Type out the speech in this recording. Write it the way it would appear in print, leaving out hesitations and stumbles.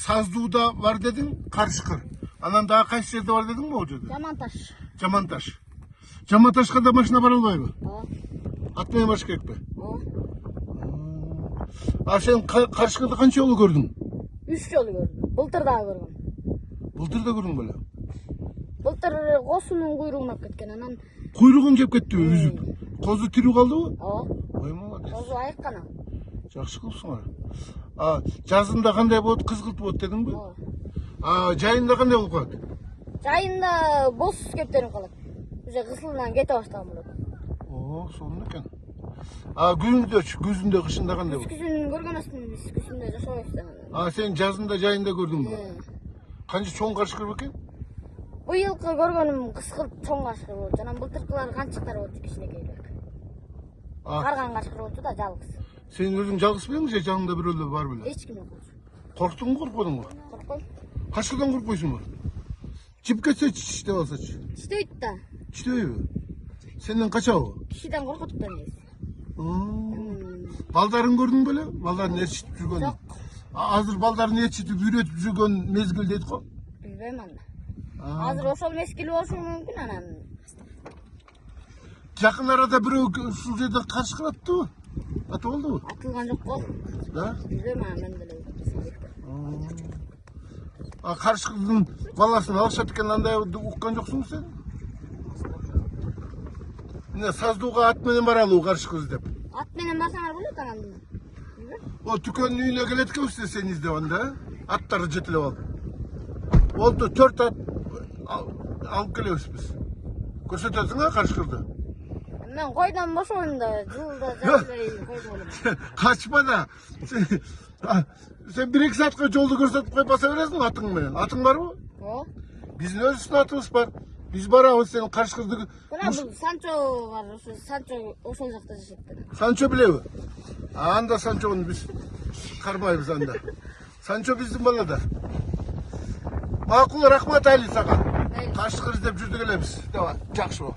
Sazdуу'da var dedin, Karışkır. Anam daha kaç yerde var dedin mi o жерде? Жаманташ. Жаманташ. Жаманташқа да машина бара албайбы? Ооба. Атпен баш керекпи? Ооба. А сен Карышкырды канча жолу көрдүң? 3 жолу көрдүм. Былтыр дагы көргөм. Былтыр да көрдүң беле? Былтыр косунун куйругуна алып кеткен, анан Куйругун жеп кеттиби үзүп? Козу тирүү калдыбы? ооба. Ой, молодец. Козу айыккан. Жакшы кылыпсыңар. А жазында кандай болот, кызгылт болот дедиңби? Ооба. А жайында кандай болуп калат? Жайында боз кептелип калат. Уже кысылынан кете баштаган болот. О, сонун экен. А күзүндө кышында кандай болот? Күзүн көргөн эмесмин, биз күзүндө жашабайбыз да. А сен жазында жайында көрдүңбү? Канча чоң Карышкыр экен? Быйылкы көргөнүм кыскырт чоң кашкыр болчу. Анан былтыркылар канчыктар болчу кичинекейлер. Карган кашкыр болчу да жалгыз. Сен өзүң жалгыз белең же жаныңда бирөөлөр бар беле? Эч ким жок болчу. Корктуңбу, коркподуңбу? Коркпойм. Кашкырдан коркпойсуңбу? Жип кетсечи, иштеп алсачы. Иштейт да. İşteyби? Senden kaçabı? Кишиден коркутуп да эмес. Балдарын көрдүң беле? Балдарын ээрчитип жүргөн. Жок. Азыр балдарын ээрчитип үйрөтүп жүргөн мезгил дейт го. Билбейм анда. Азыр ошол мезгил болушу мүмкүн анан. Жакын арада бирөө ушул жерде Карышкыр аттыбы? Атып алдыбы? Атылган жок го. Да? Билбейм анан мен деле. А Карышкырдын баласын алышат экен андай уккан жоксуңбу сен? Мына Саздууга ат менен баралуу Карышкыр издеп. Ат менен барсаңар болот анан. О дүкөндүн үйүнө келет экенбиз сени издеп анда, аттарды жетелеп алып. Болду 4 ат алып келебиз биз. Көрсөтөсүң Карышкырды. Мен койдон бошойм да, жылда жайлай койдум элем. Kaçma da. Sen 1-2 saatка жолду көрсөтүп коюп баса бересиң атың менен. Атың барбы? Ооба. Биздин өзүбүздүн атыбыз бар. Биз барабыз сен Карышкырды. Мына бул Санчо бар, ошо Санчо ошол жакта жашайт да. Санчо билеби? Анда Санчону биз кармайбыз анда. Санчо биздин бала да. Макул, рахмат Али сага. Карышкыр издеп жүрдүк эле биз. Давай, жакшы бол.